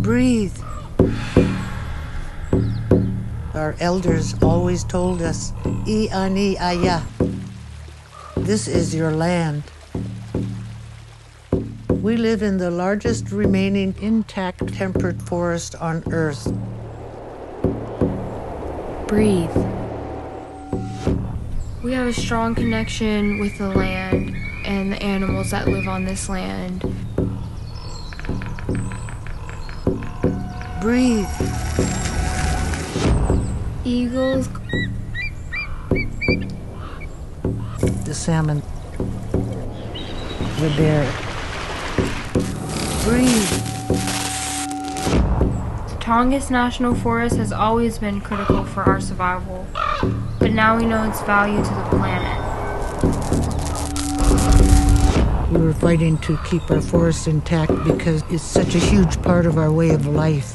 Breathe. Our elders always told us, "I'ani aya." This is your land. We live in the largest remaining intact temperate forest on Earth. Breathe. We have a strong connection with the land and the animals that live on this land. Breathe. Eagles. The salmon. The bear. Breathe. The Tongass National Forest has always been critical for our survival, but now we know its value to the planet. We were fighting to keep our forests intact because it's such a huge part of our way of life.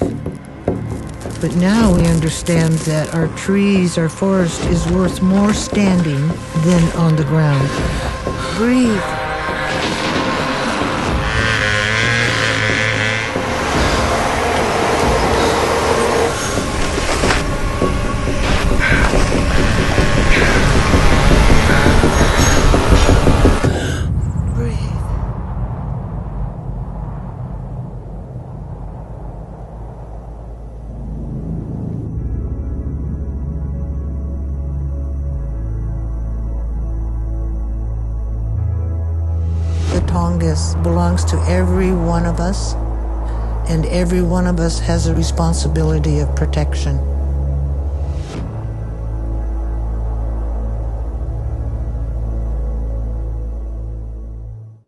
But now we understand that our trees, our forest is worth more standing than on the ground. Breathe. The Tongass belongs to every one of us, and every one of us has a responsibility of protection.